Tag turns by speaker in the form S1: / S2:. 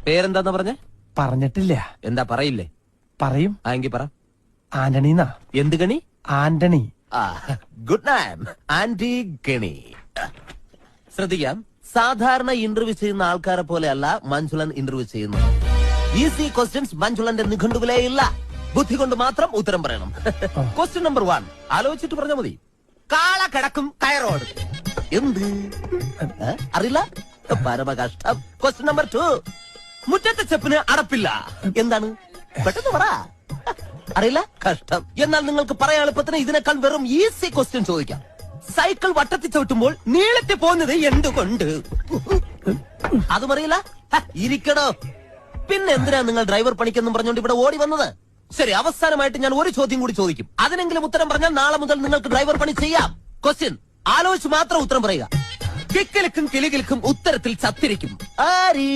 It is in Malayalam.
S1: പേരെന്താന്ന് പറഞ്ഞേ?
S2: പറഞ്ഞിട്ടില്ല.
S1: എന്താ പറയില്ലേ?
S2: പറയും.
S1: എങ്കി പറ.
S2: ആന്റണിന്നാ.
S1: എന്ത് ഗണി?
S2: ആന്റണി.
S1: Good name. ആന്റി ഗണി. ശ്രദ്ധിക്കാം, സാധാരണ ഇന്റർവ്യൂ ചെയ്യുന്ന ആൾക്കാരെ പോലെയല്ല മഞ്ജുളൻ ഇന്റർവ്യൂ ചെയ്യുന്നത്. ഈസി ക്വസ്റ്റ്യൻസ് മഞ്ജുളന്റെ നിഘണ്ടുവിലേ ഇല്ല. ബുദ്ധി കൊണ്ട് മാത്രം ഉത്തരം പറയണം. ക്വസ്റ്റ്യൻ നമ്പർ 1 ആലോചിച്ചിട്ട് പറഞ്ഞാൽ മതി. കാള കിടക്കും കയറോട്. എന്ത് അറിയില്ല? പരമകഷ്ടം. ക്വസ്റ്റ്യൻ നമ്പർ 2 മുറ്റത്തെ ചെപ്പിന് അടപ്പില്ല. എന്താണ്? പെട്ടെന്ന് പറ. അറിയില്ല? കഷ്ടം. എന്നാൽ നിങ്ങൾക്ക് പറയാൻ എളുപ്പത്തിന് ഇതിനേക്കാൾ വെറും ഈസി ക്വസ്റ്റ്യൻ ചോദിക്കാം. സൈക്കിൾ വട്ടത്തിൽ ചവിട്ടുമ്പോൾ നീളത്തിൽ പോകുന്നത് എന്തുകൊണ്ട്? അതും അറിയില്ല? ഇരിക്കടോ. പിന്നെ എന്തിനാ നിങ്ങൾ ഡ്രൈവർ പണിക്കെന്നും പറഞ്ഞുകൊണ്ട് ഇവിടെ ഓടി വന്നത്? ശരി, അവസാനമായിട്ട് ഞാൻ ഒരു ചോദ്യം കൂടി ചോദിക്കും. അതിനെങ്കിലും ഉത്തരം പറഞ്ഞാൽ നാളെ മുതൽ നിങ്ങൾക്ക് ഡ്രൈവർ പണി ചെയ്യാം. ക്വസ്റ്റ്യൻ ആലോചിച്ച് മാത്രം ഉത്തരം പറയുക. കിക്കിലിക്കും കിളികിലിക്കും ഉത്തരത്തിൽ ചത്തിരിക്കും. ആരി?